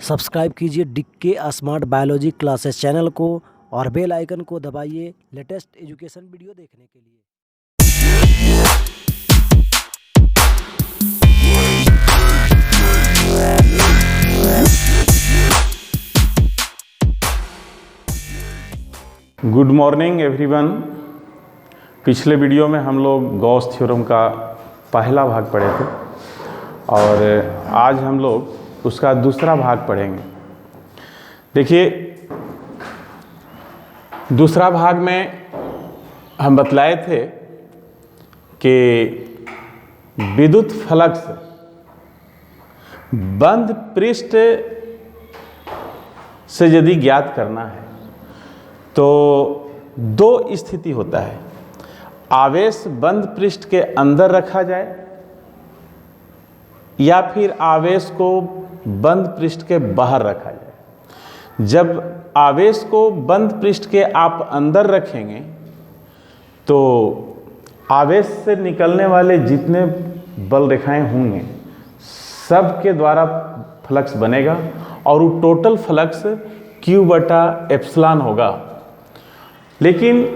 Subscribe कीजिए डिक्के smart biology classes channel को और बेल आइकन को दबाइए लेटेस्ट एजुकेशन वीडियो देखने के लिए। Good morning everyone. पिछले वीडियो में हम लोग गॉस थ्योरम का पहला भाग पढ़े थे और आज हम लोग उसका दूसरा भाग पढ़ेंगे। देखिए, दूसरा भाग में हम बतलाए थे कि विद्युत फ्लक्स बंद पृष्ठ से यदि ज्ञात करना है तो दो स्थिति होता है। आवेश बंद पृष्ठ के अंदर रखा जाए या फिर आवेश को बंद पृष्ठ के बाहर रखा जाए। जब आवेश को बंद पृष्ठ के आप अंदर रखेंगे तो आवेश से निकलने वाले जितने बल रेखाएं होंगे सब के द्वारा फ्लक्स बनेगा और वो टोटल फ्लक्स Q/ε होगा। लेकिन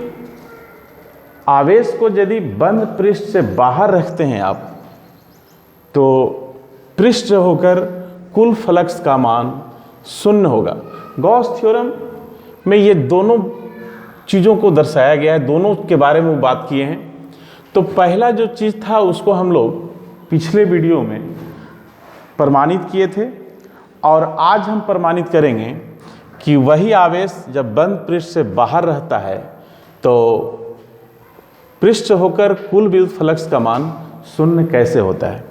आवेश को यदि बंद पृष्ठ से बाहर रखते हैं आप तो पृष्ठ होकर कुल फ्लक्स का मान 0 होगा। गॉस थ्योरम में ये दोनों चीज़ों को दर्शाया गया है, दोनों के बारे में बात किए हैं। तो पहला जो चीज़ था उसको हम लोग पिछले वीडियो में प्रमाणित किए थे और आज हम प्रमाणित करेंगे कि वही आवेश जब बंद पृष्ठ से बाहर रहता है तो पृष्ठ होकर कुल विद्युत फ्लक्स का मान 0 कैसे होता है।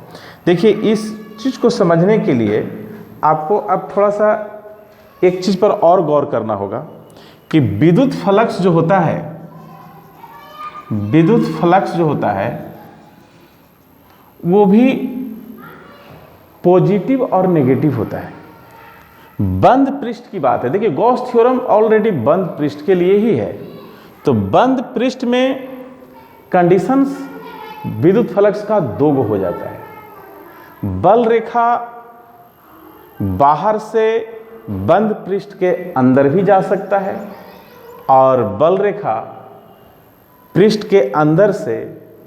देखिए, इस चीज़ को समझने के लिए आपको अब थोड़ा सा एक चीज़ पर और गौर करना होगा कि विद्युत फ्लक्स जो होता है, विद्युत फ्लक्स जो होता है वो भी पॉजिटिव और नेगेटिव होता है। बंद पृष्ठ की बात है। देखिए, गॉस थ्योरम ऑलरेडी बंद पृष्ठ के लिए ही है। तो बंद पृष्ठ में कंडीशंस विद्युत फ्लक्स का 2 हो जाता है। बल रेखा बाहर से बंद पृष्ठ के अंदर भी जा सकता है और बल रेखा पृष्ठ के अंदर से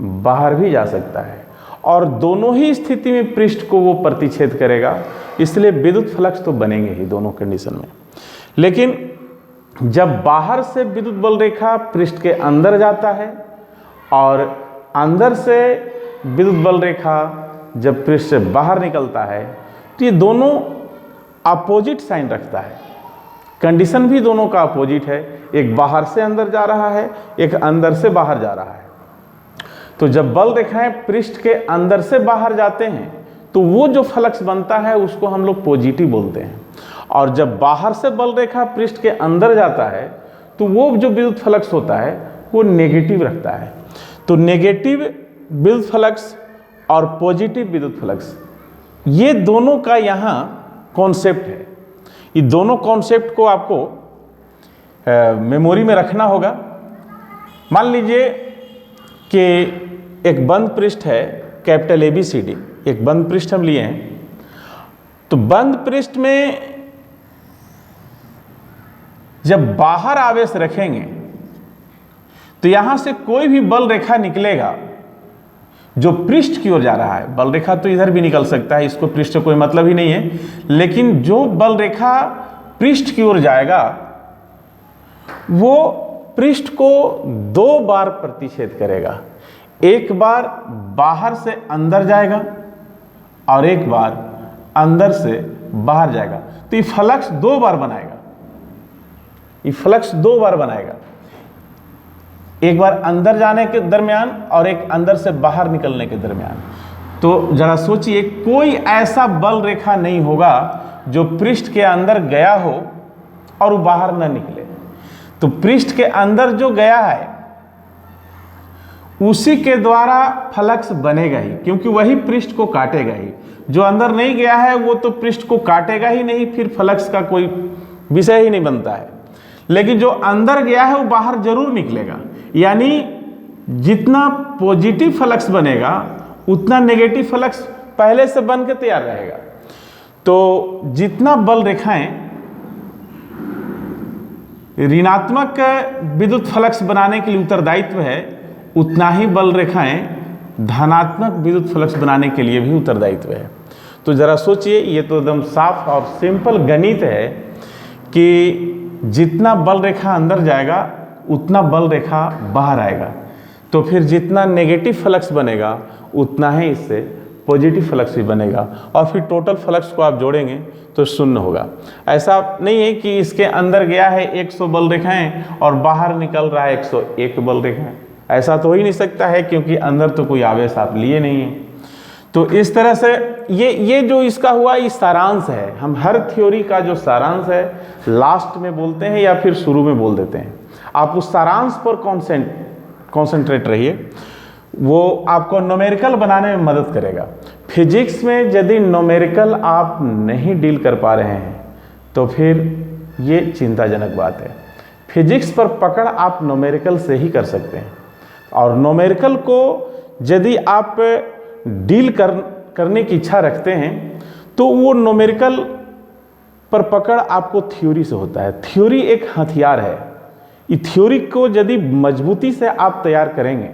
बाहर भी जा सकता है और दोनों ही स्थिति में पृष्ठ को वो प्रतिच्छेद करेगा। इसलिए विद्युत फ्लक्स तो बनेंगे ही दोनों कंडीशन में। लेकिन जब बाहर से विद्युत बल रेखा पृष्ठ के अंदर जाता है और अंदर से विद्युत बल रेखा जब पृष्ठ से बाहर निकलता है तो ये दोनों अपोजिट साइन रखता है। कंडीशन भी दोनों का अपोजिट है। एक बाहर से अंदर जा रहा है, एक अंदर से बाहर जा रहा है। तो जब बल रेखाएं पृष्ठ के अंदर से बाहर जाते हैं तो वो जो फ्लक्स बनता है उसको हम लोग पॉजिटिव बोलते हैं और जब बाहर से बल रेखा पृष्ठ के अंदर जाता है तो वो जो विद्युत फ्लक्स होता है वो नेगेटिव रखता है। तो नेगेटिव विद्युत फ्लक्स और पॉजिटिव विद्युत फ्लक्स ये दोनों का यहाँ कॉन्सेप्ट है। ये दोनों कॉन्सेप्ट को आपको मेमोरी में रखना होगा। मान लीजिए कि एक बंद पृष्ठ है कैपिटल ABCD, एक बंद पृष्ठ हम लिए हैं। तो बंद पृष्ठ में जब बाहर आवेश रखेंगे तो यहां से कोई भी बल रेखा निकलेगा जो पृष्ठ की ओर जा रहा है। बल रेखा तो इधर भी निकल सकता है, इसको पृष्ठ से कोई मतलब ही नहीं है। लेकिन जो बल रेखा पृष्ठ की ओर जाएगा वो पृष्ठ को 2 बार प्रतिच्छेद करेगा। एक बार बाहर से अंदर जाएगा और एक बार अंदर से बाहर जाएगा। तो ये फ्लक्स 2 बार बनाएगा। ये फ्लक्स 2 बार बनाएगा, एक बार अंदर जाने के दरमियान और एक अंदर से बाहर निकलने के दरमियान। तो जरा सोचिए, कोई ऐसा बल रेखा नहीं होगा जो पृष्ठ के अंदर गया हो और वो बाहर न निकले। तो पृष्ठ के अंदर जो गया है उसी के द्वारा फ्लक्स बनेगा ही, क्योंकि वही पृष्ठ को काटेगा ही। जो अंदर नहीं गया है वो तो पृष्ठ को काटेगा ही नहीं, फिर फ्लक्स का कोई विषय ही नहीं बनता है। लेकिन जो अंदर गया है वो बाहर जरूर निकलेगा। यानी जितना पॉजिटिव फ्लक्स बनेगा उतना नेगेटिव फ्लक्स पहले से बन के तैयार रहेगा। तो जितना बल रेखाएं ऋणात्मक विद्युत फ्लक्स बनाने के लिए उत्तरदायित्व है, उतना ही बल रेखाएं धनात्मक विद्युत फ्लक्स बनाने के लिए भी उत्तरदायित्व है। तो ज़रा सोचिए, ये तो एकदम साफ और सिंपल गणित है कि जितना बल रेखा अंदर जाएगा उतना बल रेखा बाहर आएगा, तो फिर जितना नेगेटिव फ्लक्स बनेगा उतना ही इससे पॉजिटिव फ्लक्स भी बनेगा, और फिर टोटल फ्लक्स को आप जोड़ेंगे तो शून्य होगा। ऐसा नहीं है कि इसके अंदर गया है 100 बल रेखाएं और बाहर निकल रहा है 101 बल रेखाएं, ऐसा तो हो ही नहीं सकता है, क्योंकि अंदर तो कोई आवेश आप लिए नहीं है। तो इस तरह से ये जो इसका हुआ ये सारांश है। हम हर थ्योरी का जो सारांश है लास्ट में बोलते हैं या फिर शुरू में बोल देते हैं। आप उस सारांश पर कॉन्सेंट्रेट रहिए, वो आपको न्यूमेरिकल बनाने में मदद करेगा। फिजिक्स में यदि न्यूमेरिकल आप नहीं डील कर पा रहे हैं तो फिर ये चिंताजनक बात है। फिजिक्स पर पकड़ आप न्यूमेरिकल से ही कर सकते हैं, और न्यूमेरिकल को यदि आप डील करने की इच्छा रखते हैं तो वो न्यूमेरिकल पर पकड़ आपको थ्योरी से होता है। थ्योरी एक हथियार है, इस थ्योरी को यदि मजबूती से आप तैयार करेंगे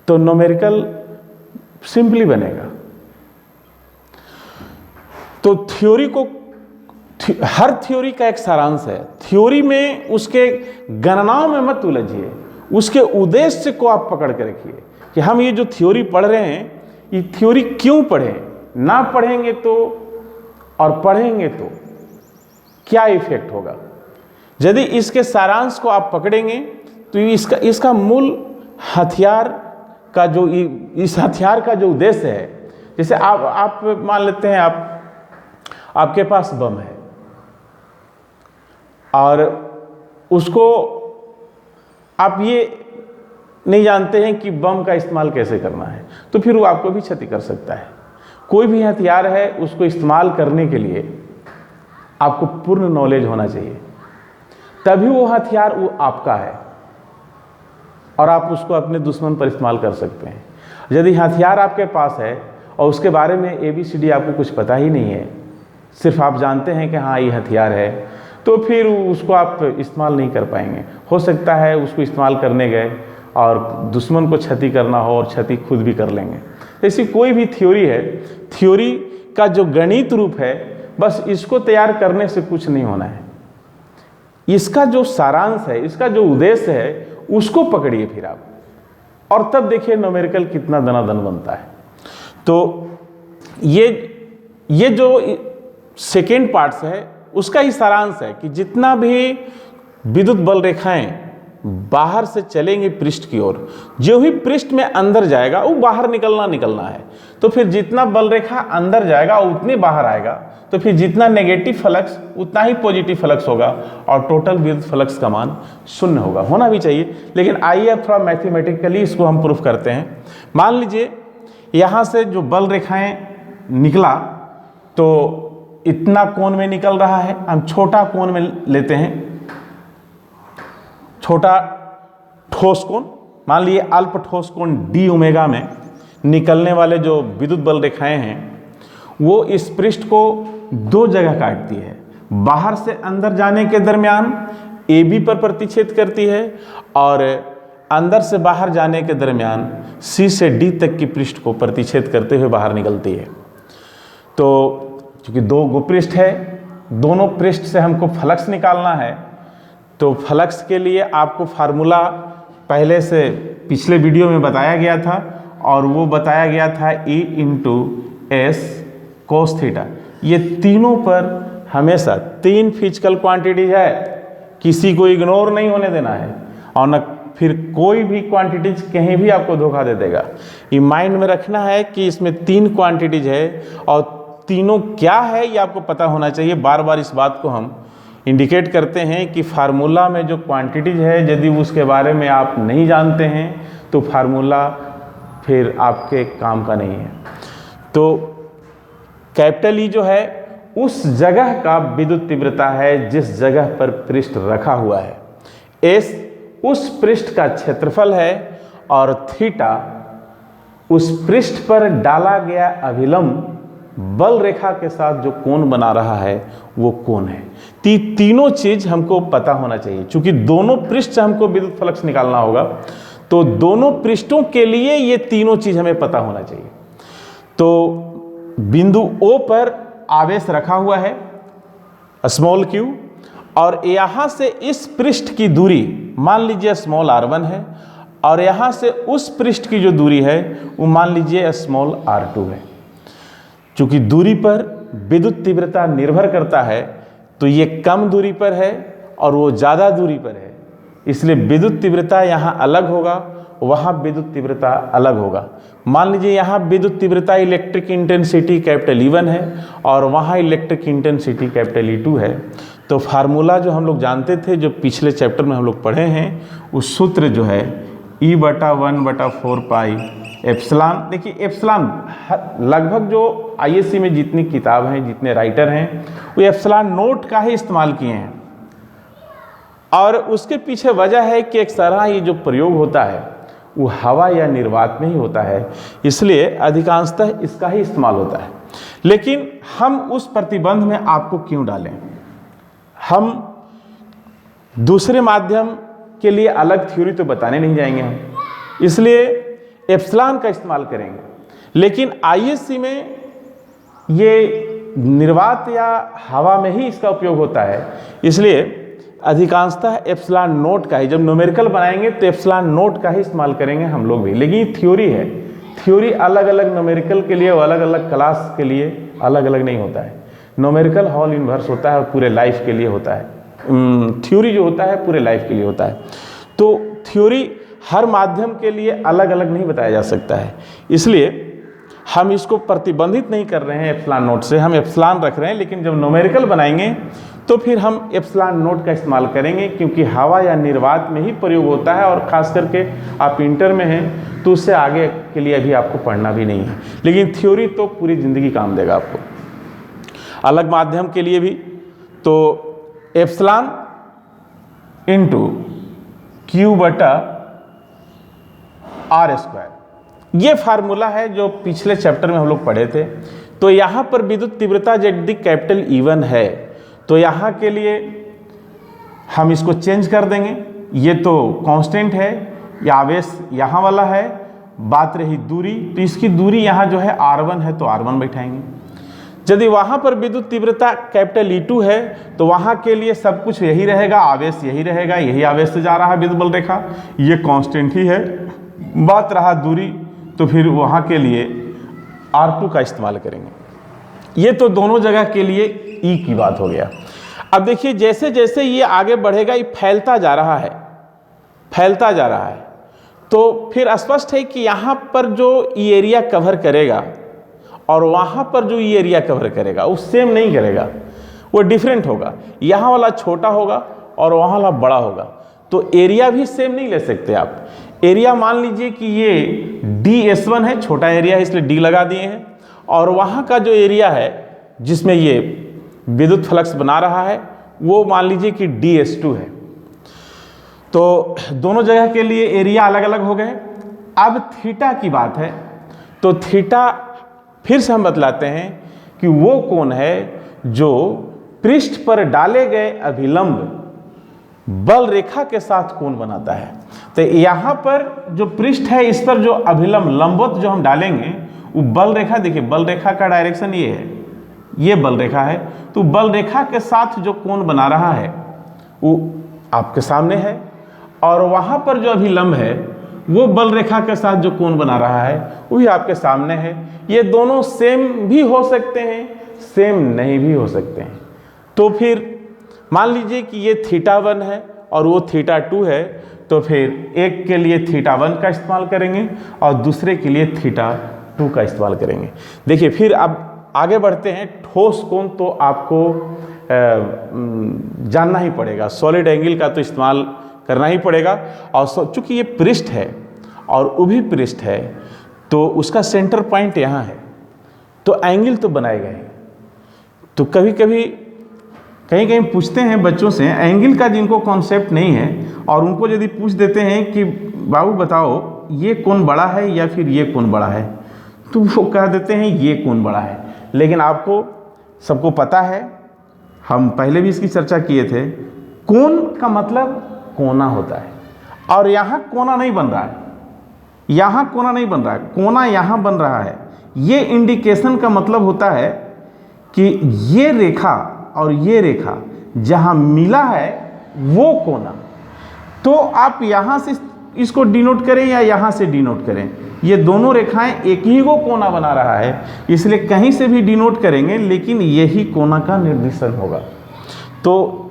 तो न्यूमेरिकल सिंपली बनेगा। तो थ्योरी को हर थ्योरी का एक सारांश है। थ्योरी में उसके गणनाओं में मत उलझिए, उसके उद्देश्य को आप पकड़ के रखिए कि हम ये जो थ्योरी पढ़ रहे हैं ये थ्योरी क्यों पढ़ें। ना पढ़ेंगे तो और पढ़ेंगे तो क्या इफेक्ट होगा। यदि इसके सारांश को आप पकड़ेंगे तो इसका मूल हथियार का जो इस हथियार का जो उद्देश्य है, जैसे आप मान लेते हैं आपके पास बम है और उसको आप ये नहीं जानते हैं कि बम का इस्तेमाल कैसे करना है, तो फिर वो आपको भी क्षति कर सकता है। कोई भी हथियार है उसको इस्तेमाल करने के लिए आपको पूर्ण नॉलेज होना चाहिए, तभी वो हथियार वो आपका है और आप उसको अपने दुश्मन पर इस्तेमाल कर सकते हैं। यदि हथियार आपके पास है और उसके बारे में ABCD आपको कुछ पता ही नहीं है, सिर्फ आप जानते हैं कि हाँ ये हथियार है, तो फिर उसको आप इस्तेमाल नहीं कर पाएंगे। हो सकता है उसको इस्तेमाल करने गए और दुश्मन को क्षति करना हो और क्षति खुद भी कर लेंगे। ऐसी कोई भी थ्योरी है, थ्योरी का जो गणित रूप है, बस इसको तैयार करने से कुछ नहीं होना है। इसका जो सारांश है, इसका जो उद्देश्य है, उसको पकड़िए फिर आप, और तब देखिए न्यूमेरिकल कितना दनादन बनता है। तो ये जो सेकेंड पार्ट्स है उसका ही सारांश है कि जितना भी विद्युत बल रेखाएं बाहर से चलेंगे पृष्ठ की ओर, जो भी पृष्ठ में अंदर जाएगा वो बाहर निकलना है। तो फिर जितना बल रेखा अंदर जाएगा उतने बाहर आएगा, तो फिर जितना नेगेटिव फ्लक्स उतना ही पॉजिटिव फ्लक्स होगा और टोटल विद्युत फ्लक्स का मान शून्य होगा, होना भी चाहिए। लेकिन आइए अब थोड़ा मैथमेटिकली इसको हम प्रूफ करते हैं। मान लीजिए यहाँ से जो बल रेखाएं निकला तो इतना कोण में निकल रहा है, हम छोटा कोण में लेते हैं, छोटा ठोस कोण, मान लीजिए अल्प ठोस कोण d ओमेगा में निकलने वाले जो विद्युत बल रेखाएं हैं वो इस पृष्ठ को दो जगह काटती है। बाहर से अंदर जाने के दरमियान AB पर प्रतिच्छेद करती है और अंदर से बाहर जाने के दरमियान C से D तक की पृष्ठ को प्रतिच्छेद करते हुए बाहर निकलती है। तो क्योंकि दो पृष्ठ है, दोनों पृष्ठ से हमको फ्लक्स निकालना है, तो फ्लक्स के लिए आपको फार्मूला पहले से पिछले वीडियो में बताया गया था, और वो बताया गया था E × S cos थीटा। ये तीनों पर हमेशा 3 फिजिकल क्वांटिटीज है, किसी को इग्नोर नहीं होने देना है, और न फिर कोई भी क्वांटिटीज कहीं भी आपको धोखा दे देगा। ये माइंड में रखना है कि इसमें 3 क्वांटिटीज है और तीनों क्या है ये आपको पता होना चाहिए। बार बार इस बात को हम इंडिकेट करते हैं कि फार्मूला में जो क्वांटिटीज है यदि उसके बारे में आप नहीं जानते हैं तो फार्मूला फिर आपके काम का नहीं है। तो कैपिटल E जो है उस जगह का विद्युत तीव्रता है जिस जगह पर पृष्ठ रखा हुआ है, S उस पृष्ठ का क्षेत्रफल है और थीटा उस पृष्ठ पर डाला गया अभिलंब बल रेखा के साथ जो कोण बना रहा है वो कौन है। तीनों चीज हमको पता होना चाहिए। चूंकि दोनों पृष्ठ से हमको विद्युत फ्लक्स निकालना होगा, तो दोनों पृष्ठों के लिए ये तीनों चीज हमें पता होना चाहिए। तो बिंदु O पर आवेश रखा हुआ है स्मॉल q, और यहां से इस पृष्ठ की दूरी मान लीजिए स्मॉल r1 है, और यहां से उस पृष्ठ की जो दूरी है वो मान लीजिए स्मॉल r2 है। चूंकि दूरी पर विद्युत तीव्रता निर्भर करता है, तो ये कम दूरी पर है और वो ज़्यादा दूरी पर है, इसलिए विद्युत तीव्रता यहाँ अलग होगा, वहाँ विद्युत तीव्रता अलग होगा। मान लीजिए यहाँ विद्युत तीव्रता इलेक्ट्रिक इंटेंसिटी कैपिटल E1 है और वहाँ इलेक्ट्रिक इंटेंसिटी कैपिटल E2 है। तो फार्मूला जो हम लोग जानते थे, जो पिछले चैप्टर में हम लोग पढ़े हैं, उस सूत्र जो है E/1/4 पाई एप्सिलॉन। देखिए एप्सिलॉन लगभग जो आईएससी में जितनी किताब हैं, जितने राइटर हैं, वो एप्सिलॉन नोट का ही इस्तेमाल किए हैं। और उसके पीछे वजह है कि अक्सर ये जो प्रयोग होता है वो हवा या निर्वात में ही होता है, इसलिए अधिकांशतः इसका ही इस्तेमाल होता है। लेकिन हम उस प्रतिबंध में आपको क्यों डालें? हम दूसरे माध्यम के लिए अलग थ्योरी तो बताने नहीं जाएंगे हम, इसलिए एप्सिलॉन का इस्तेमाल करेंगे। लेकिन आईएससी में ये निर्वात या हवा में ही इसका उपयोग होता है, इसलिए अधिकांशतः एप्सिलॉन नोट का ही, जब न्यूमेरिकल बनाएंगे तो एप्सिलॉन नोट का ही इस्तेमाल करेंगे हम लोग भी। लेकिन थ्योरी है, थ्योरी अलग अलग न्यूमेरिकल के लिए और अलग अलग क्लास के लिए अलग अलग नहीं होता है। न्यूमेरिकल हॉल इन्वर्स होता है और पूरे लाइफ के लिए होता है, थ्योरी जो होता है पूरे लाइफ के लिए होता है। तो थ्योरी हर माध्यम के लिए अलग अलग नहीं बताया जा सकता है, इसलिए हम इसको प्रतिबंधित नहीं कर रहे हैं एप्सिलॉन नोट से, हम एप्सिलॉन रख रहे हैं। लेकिन जब न्यूमेरिकल बनाएंगे तो फिर हम एप्सिलॉन नोट का इस्तेमाल करेंगे, क्योंकि हवा या निर्वात में ही प्रयोग होता है और ख़ास करके आप इंटर में हैं तो उससे आगे के लिए अभी आपको पढ़ना भी नहीं है। लेकिन थ्योरी तो पूरी ज़िंदगी काम देगा आपको। अलग माध्यम के लिए भी तो एप्सिलॉन इंटू Q/r², ये फार्मूला है जो पिछले चैप्टर में हम लोग पढ़े थे। तो यहाँ पर विद्युत तीव्रता ZD कैपिटल E1 है, तो यहाँ के लिए हम इसको चेंज कर देंगे। ये तो कांस्टेंट है, ये आवेश यहाँ वाला है। बात रही दूरी, तो इसकी दूरी यहाँ जो है R1 है, तो R1 बैठाएंगे। यदि वहाँ पर विद्युत तीव्रता कैपिटल E2 है, तो वहाँ के लिए सब कुछ यही रहेगा, आवेश यही रहेगा, यही आवेश से जा रहा है विद्युत बल रेखा, ये कांस्टेंट ही है। बात रहा दूरी, तो फिर वहाँ के लिए R2 का इस्तेमाल करेंगे। ये तो दोनों जगह के लिए E की बात हो गया। अब देखिए जैसे जैसे ये आगे बढ़ेगा, ये फैलता जा रहा है, फैलता जा रहा है, तो फिर स्पष्ट है कि यहाँ पर जो ये एरिया कवर करेगा और वहाँ पर जो ये एरिया कवर करेगा वो सेम नहीं करेगा, वो डिफरेंट होगा। यहाँ वाला छोटा होगा और वहाँ वाला बड़ा होगा, तो एरिया भी सेम नहीं ले सकते आप। एरिया मान लीजिए कि ये DS1 है, छोटा एरिया है इसलिए D लगा दिए हैं, और वहाँ का जो एरिया है जिसमें ये विद्युत फ्लक्स बना रहा है वो मान लीजिए कि DS2 है। तो दोनों जगह के लिए एरिया अलग अलग हो गए। अब थीटा की बात है, तो थीटा फिर से हम बतलाते हैं कि वो कोण है जो पृष्ठ पर डाले गए अभिलंब बल रेखा के साथ कोण बनाता है। तो यहाँ पर जो पृष्ठ है, इस पर जो अभिलंब लंबवत जो हम डालेंगे वो बल रेखा, देखिए बल रेखा का डायरेक्शन ये है, ये बल रेखा है, तो बल रेखा के साथ जो कोण बना रहा है वो आपके सामने है, और वहाँ पर जो अभिलंब है वो बल रेखा के साथ जो कोण बना रहा है वो भी आपके सामने है। ये दोनों सेम भी हो सकते हैं, सेम नहीं भी हो सकते हैं। तो फिर मान लीजिए कि ये θ1 है और वो θ2 है, तो फिर एक के लिए θ1 का इस्तेमाल करेंगे और दूसरे के लिए θ2 का इस्तेमाल करेंगे। देखिए फिर अब आगे बढ़ते हैं। ठोस कोण तो आपको जानना ही पड़ेगा, सॉलिड एंगल का तो इस्तेमाल करना ही पड़ेगा। और चूंकि ये पृष्ठ है और उभी पृष्ठ है, तो उसका सेंटर पॉइंट यहाँ है, तो एंगल तो बनाएगा ही। तो कभी कभी कहीं कहीं पूछते हैं बच्चों से एंगल का, जिनको कॉन्सेप्ट नहीं है, और उनको यदि पूछ देते हैं कि बाबू बताओ ये कोण बड़ा है या फिर ये कोण बड़ा है, तो वो कह देते हैं ये कोण बड़ा है। लेकिन आपको सबको पता है, हम पहले भी इसकी चर्चा किए थे, कोण का मतलब कोना होता है, और यहाँ कोना नहीं बन रहा है, यहाँ कोना नहीं बन रहा है, कोना यहाँ बन रहा है। ये इंडिकेशन का मतलब होता है कि ये रेखा और ये रेखा जहाँ मिला है वो कोना। तो आप यहाँ से इसको डिनोट करें या यहाँ से डिनोट करें, ये दोनों रेखाएं एक ही को कोना बना रहा है, इसलिए कहीं से भी डिनोट करेंगे लेकिन यही कोना का निर्देशन होगा। तो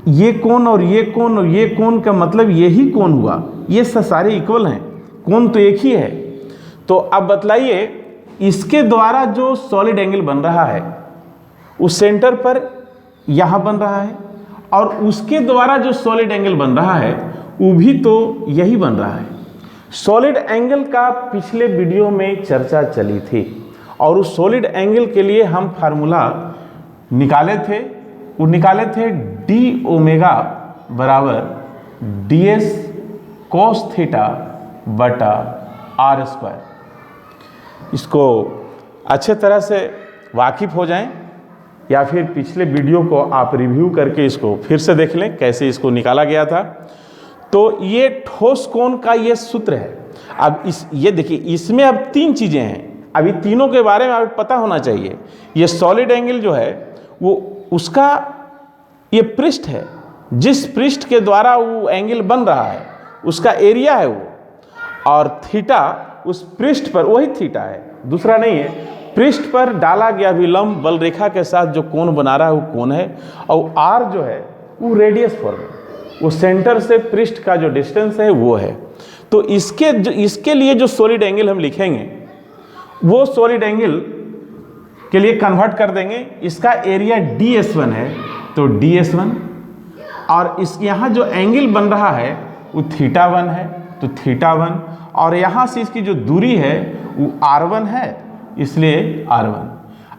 ये कोण और ये कोण और ये कोण का मतलब यही कोण हुआ, ये सारे इक्वल हैं, कोण तो एक ही है। तो अब बतलाइए, इसके द्वारा जो सॉलिड एंगल बन रहा है उस सेंटर पर यहाँ बन रहा है, और उसके द्वारा जो सॉलिड एंगल बन रहा है वो भी तो यही बन रहा है। सॉलिड एंगल का पिछले वीडियो में चर्चा चली थी, और उस सॉलिड एंगल के लिए हम फार्मूला निकाले थे, वो निकाले थे डी ओमेगा बराबर डी एस कॉस थीटा बटा आर स्क्वायर। इसको अच्छे तरह से वाकिफ हो जाएं, या फिर पिछले वीडियो को आप रिव्यू करके इसको फिर से देख लें कैसे इसको निकाला गया था। तो ये ठोस कोण का ये सूत्र है। अब ये देखिए, इसमें अब तीन चीज़ें हैं, अभी तीनों के बारे में आपको पता होना चाहिए। ये सॉलिड एंगल जो है वो उसका ये पृष्ठ है, जिस पृष्ठ के द्वारा वो एंगल बन रहा है उसका एरिया है वो, और थीटा उस पृष्ठ पर, वही थीटा है, दूसरा नहीं है, पृष्ठ पर डाला गया विलंब बल रेखा के साथ जो कोण बना रहा है वो कोण है, और आर जो है वो रेडियस फॉर्म है, वो सेंटर से पृष्ठ का जो डिस्टेंस है वो है। तो इसके लिए जो सॉलिड एंगल हम लिखेंगे वो सॉलिड एंगल के लिए कन्वर्ट कर देंगे। इसका एरिया ds1 है तो ds1, और इस यहाँ जो एंगल बन रहा है वो θ1 है तो θ1, और यहाँ से इसकी जो दूरी है वो r1 है इसलिए r1।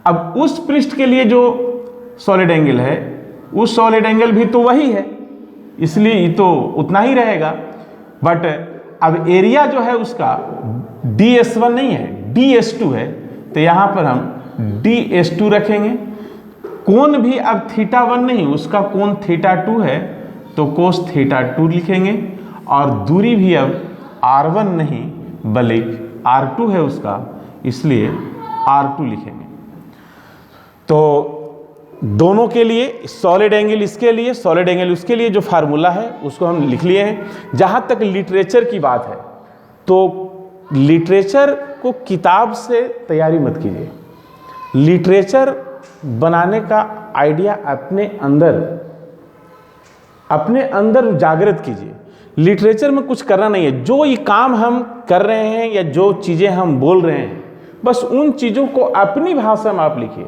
अब उस पृष्ठ के लिए जो सॉलिड एंगल है उस सॉलिड एंगल भी तो वही है, इसलिए ये तो उतना ही रहेगा। बट अब एरिया जो है उसका ds1 नहीं है, ds2 है, तो यहाँ पर हम ds2 रखेंगे। कोण भी अब θ1 नहीं, उसका कोण θ2 है तो कोस θ2 लिखेंगे, और दूरी भी अब r1 नहीं बल्कि r2 है उसका, इसलिए r2 लिखेंगे। तो दोनों के लिए सॉलिड एंगल इसके लिए, सॉलिड एंगल उसके लिए जो फार्मूला है उसको हम लिख लिए हैं। जहाँ तक लिटरेचर की बात है तो लिटरेचर को किताब से तैयारी मत कीजिए, लिटरेचर बनाने का आइडिया अपने अंदर जागृत कीजिए। लिटरेचर में कुछ करना नहीं है, जो ये काम हम कर रहे हैं या जो चीज़ें हम बोल रहे हैं बस उन चीज़ों को अपनी भाषा में आप लिखिए।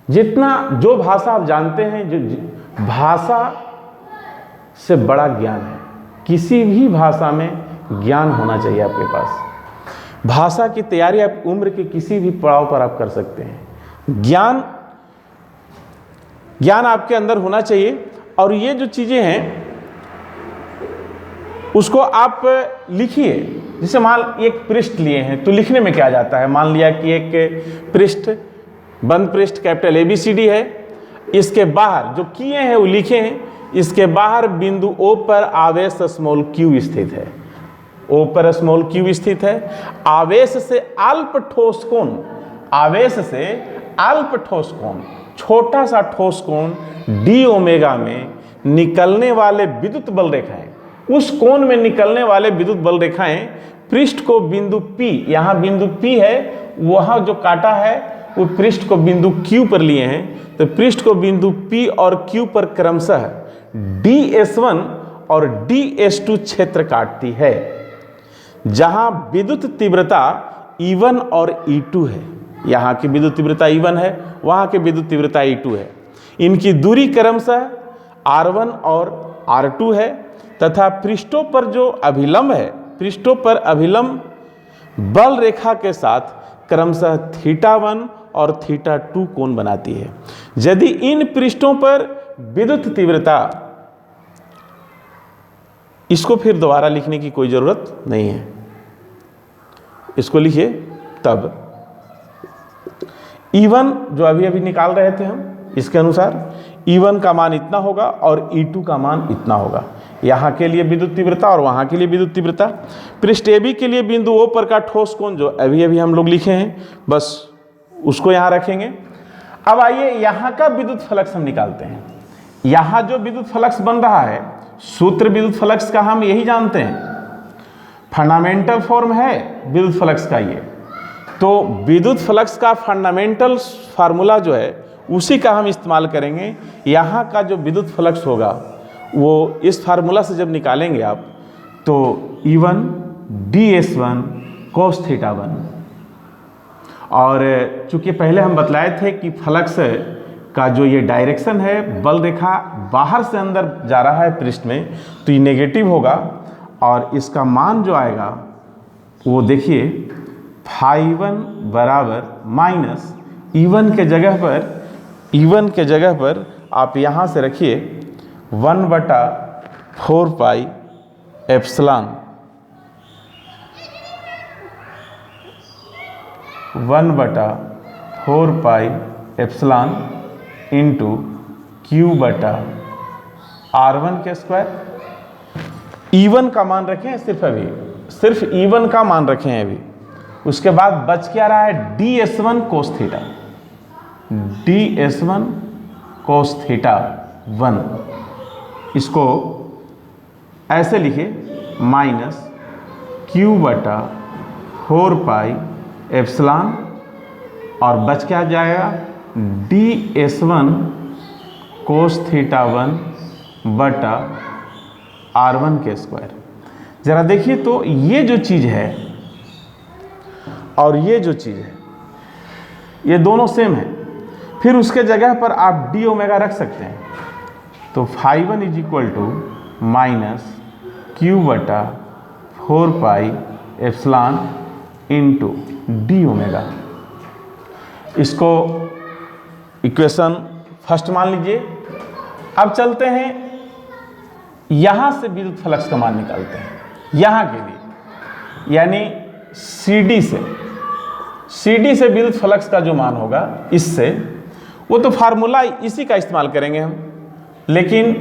जितना जो भाषा आप जानते हैं, जो भाषा से बड़ा ज्ञान है, किसी भी भाषा में ज्ञान होना चाहिए आपके पास। भाषा की तैयारी आप उम्र के किसी भी पड़ाव पर आप कर सकते हैं। ज्ञान आपके अंदर होना चाहिए, और ये जो चीज़ें हैं उसको आप लिखिए। जैसे मान एक पृष्ठ लिए हैं तो लिखने में क्या जाता है, मान लिया कि एक पृष्ठ, बंद पृष्ठ कैपिटल ABCD है, इसके बाहर जो किए हैं वो लिखे हैं, इसके बाहर बिंदु O पर आवेश स्मॉल q स्थित है, O पर स्मॉल q स्थित है। आवेश से अल्प ठोस कोण, आवेश से अल्प ठोस कोण, छोटा सा ठोस कोण d ओमेगा में निकलने वाले विद्युत बल रेखाएं, उस कोण में निकलने वाले विद्युत बल रेखाएं पृष्ठ को बिंदु P, यहाँ बिंदु P है, वहाँ जो काटा है वो पृष्ठ को बिंदु Q पर लिए हैं, तो पृष्ठ को बिंदु P और Q पर क्रमशः ds1 और ds2 क्षेत्र काटती है, जहां विद्युत तीव्रता E1 और E2 है। यहाँ की विद्युत तीव्रता E1 है, वहाँ की विद्युत तीव्रता E2 है। इनकी दूरी क्रमशः R1 और R2 है, तथा पृष्ठों पर जो अभिलंब है, पृष्ठों पर अभिलंब बल रेखा के साथ क्रमशः θ1 और θ2 कोण बनाती है। यदि इन पृष्ठों पर विद्युत तीव्रता, इसको फिर दोबारा लिखने की कोई जरूरत नहीं है, इसको लिखिए तब। E1 जो अभी अभी निकाल रहे थे हम, इसके अनुसार E1 का मान इतना होगा और E2 का मान इतना होगा। यहाँ के लिए विद्युत तीव्रता और वहाँ के लिए विद्युत तीव्रता। पृष्ठ AB के लिए बिंदु O पर का ठोस कोण जो अभी अभी हम लोग लिखे हैं, बस उसको यहाँ रखेंगे। अब आइए यहाँ का विद्युत फ्लक्स हम निकालते हैं। यहाँ जो विद्युत फ्लक्स बन रहा है, सूत्र विद्युत फ्लक्स का हम यही जानते हैं, फंडामेंटल फॉर्म है विद्युत फ्लक्स का ये। तो विद्युत फ्लक्स का फंडामेंटल फार्मूला जो है उसी का हम इस्तेमाल करेंगे। यहाँ का जो विद्युत फ्लक्स होगा वो इस फार्मूला से जब निकालेंगे आप, तो E1 ds1 cos θ1। और चूंकि पहले हम बतलाए थे कि फ्लक्स का जो ये डायरेक्शन है, बल रेखा बाहर से अंदर जा रहा है पृष्ठ में, तो ये नेगेटिव होगा और इसका मान जो आएगा वो देखिए φ1 बराबर माइनस E1 के जगह पर आप यहाँ से रखिए 1/4 पाई एप्सिलॉन 1/4 पाई एप्सिलॉन इंटू Q/R1 के स्क्वायर। E1 का मान रखें सिर्फ E1 का मान रखें अभी। उसके बाद बच क्या रहा है, ds1 cos θ, ds1 cos θ1। इसको ऐसे लिखिए माइनस Q/4 पाई एप्सिलॉन और बच क्या जाएगा ds1 cos θ1 बटा R1 के स्क्वायर। जरा देखिए तो ये जो चीज़ है और ये जो चीज़ है ये दोनों सेम है। फिर उसके जगह पर आप d ओमेगा रख सकते हैं, तो φ1 is equal to minus Q/4 pi epsilon into d omega. इसको इक्वेशन फर्स्ट मान लीजिए। अब चलते हैं यहाँ से विद्युत फ्लक्स का मान निकालते हैं, यहाँ के लिए, यानी CD से विद्युत फ्लक्स का जो मान होगा इससे, वो तो फार्मूला इसी का इस्तेमाल करेंगे हम, लेकिन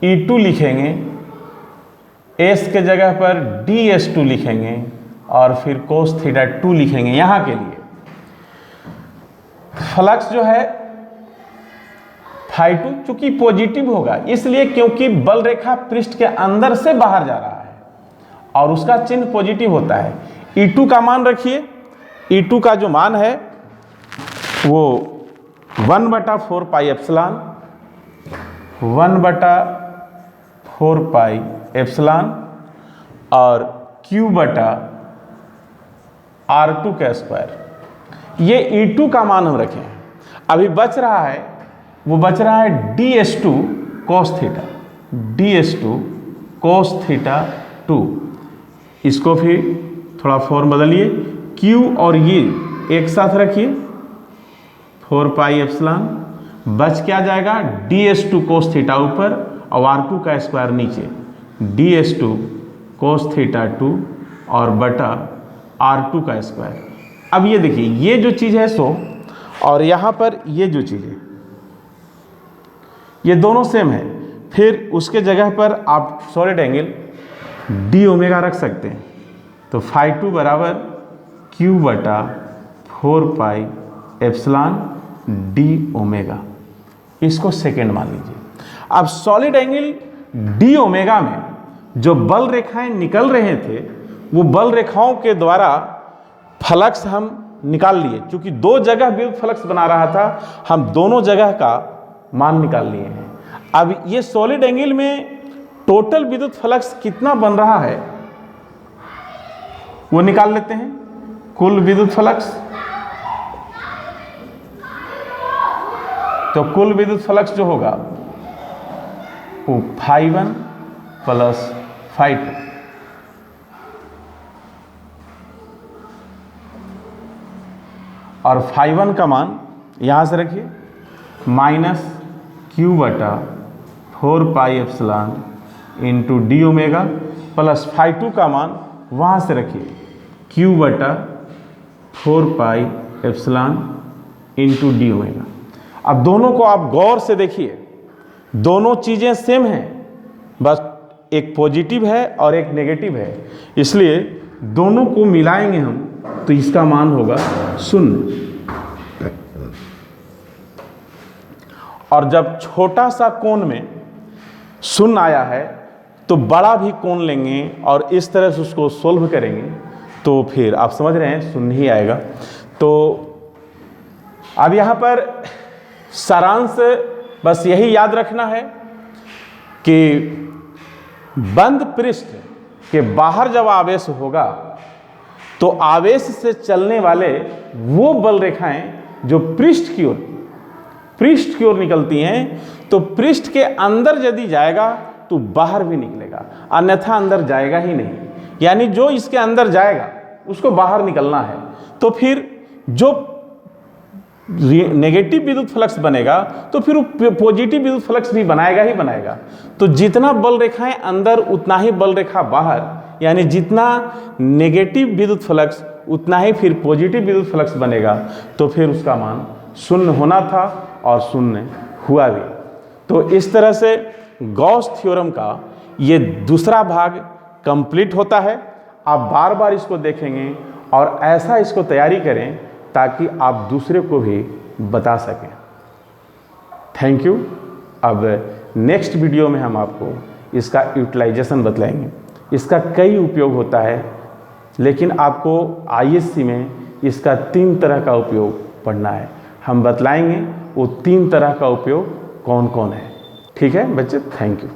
E2 लिखेंगे, S के जगह पर ds2 लिखेंगे और फिर cos θ2 लिखेंगे। यहाँ के लिए फ्लक्स जो है φ2 चूंकि पॉजिटिव होगा, इसलिए क्योंकि बल रेखा पृष्ठ के अंदर से बाहर जा रहा है और उसका चिन्ह पॉजिटिव होता है। E2 का मान रखिए, E2 का जो मान है वो 1/4 पाई एप्सिलॉन 1/4 पाई एप्सिलॉन और Q/R2 का स्क्वायर। ये E2 का मान हम रखें। अभी बच रहा है ds2 cos θ, ds2 cos θ2। इसको फिर थोड़ा फॉर्म बदलिए, Q और ये एक साथ रखिए 4 पाई एप्सिलॉन, बच क्या जाएगा ds2 cos θ ऊपर और R2 का स्क्वायर नीचे, ds2 cos θ2 और बटा R2 का स्क्वायर। अब ये देखिए ये जो चीज़ है सो, और यहाँ पर ये जो चीज़ है ये दोनों सेम है। फिर उसके जगह पर आप सॉलिड एंगल डी ओमेगा रख सकते हैं, तो φ2 बराबर Q/4 pi epsilon D omega. इसको सेकेंड मान लीजिए। अब सॉलिड एंगल डी ओमेगा में जो बल रेखाएं निकल रहे थे, वो बल रेखाओं के द्वारा फ्लक्स हम निकाल लिए। चूंकि दो जगह विद्युत फ्लक्स बना रहा था, हम दोनों जगह का मान निकाल लिए हैं। अब ये सॉलिड एंगल में टोटल विद्युत फ्लक्स कितना बन रहा है वो निकाल लेते हैं। कुल विद्युत फ्लक्स, तो कुल विद्युत फ्लक्स जो होगा वो φ1 प्लस φ2। और φ1 का मान यहाँ से रखिए minus Q/4 pi epsilon into d omega, plus φ2 का मान वहाँ से रखिए Q/4 pi epsilon into d omega. अब दोनों को आप गौर से देखिए, दोनों चीज़ें सेम हैं, बस एक पॉजिटिव है और एक नेगेटिव है, इसलिए दोनों को मिलाएंगे हम तो इसका मान होगा 0। और जब छोटा सा कोण में 0 आया है तो बड़ा भी कोण लेंगे और इस तरह से उसको सोल्व करेंगे तो फिर आप समझ रहे हैं 0 ही आएगा। तो अब यहाँ पर सारांश बस यही याद रखना है कि बंद पृष्ठ के बाहर जब आवेश होगा तो आवेश से चलने वाले वो बल रेखाएं जो पृष्ठ की ओर निकलती हैं, तो पृष्ठ के अंदर यदि जाएगा तो बाहर भी निकलेगा, अन्यथा अंदर जाएगा ही नहीं। यानी जो इसके अंदर जाएगा उसको बाहर निकलना है, तो फिर जो नेगेटिव विद्युत फ्लक्स बनेगा तो फिर वो पॉजिटिव विद्युत फ्लक्स भी बनाएगा ही बनाएगा। तो जितना बल रेखाएं अंदर उतना ही बल रेखा बाहर, यानी जितना नेगेटिव विद्युत फ्लक्स उतना ही फिर पॉजिटिव विद्युत फ्लक्स बनेगा, तो फिर उसका मान 0 होना था और 0 हुआ भी। तो इस तरह से गॉस थ्योरम का ये दूसरा भाग कंप्लीट होता है। आप बार बार इसको देखेंगे और ऐसा इसको तैयारी करें ताकि आप दूसरे को भी बता सकें। Thank you. अब नेक्स्ट वीडियो में हम आपको इसका यूटिलाइजेशन बतलाएंगे। इसका कई उपयोग होता है, लेकिन आपको आईएससी में इसका 3 तरह का उपयोग पढ़ना है। हम बतलाएंगे वो 3 तरह का उपयोग कौन कौन है। ठीक है बच्चे, थैंक यू।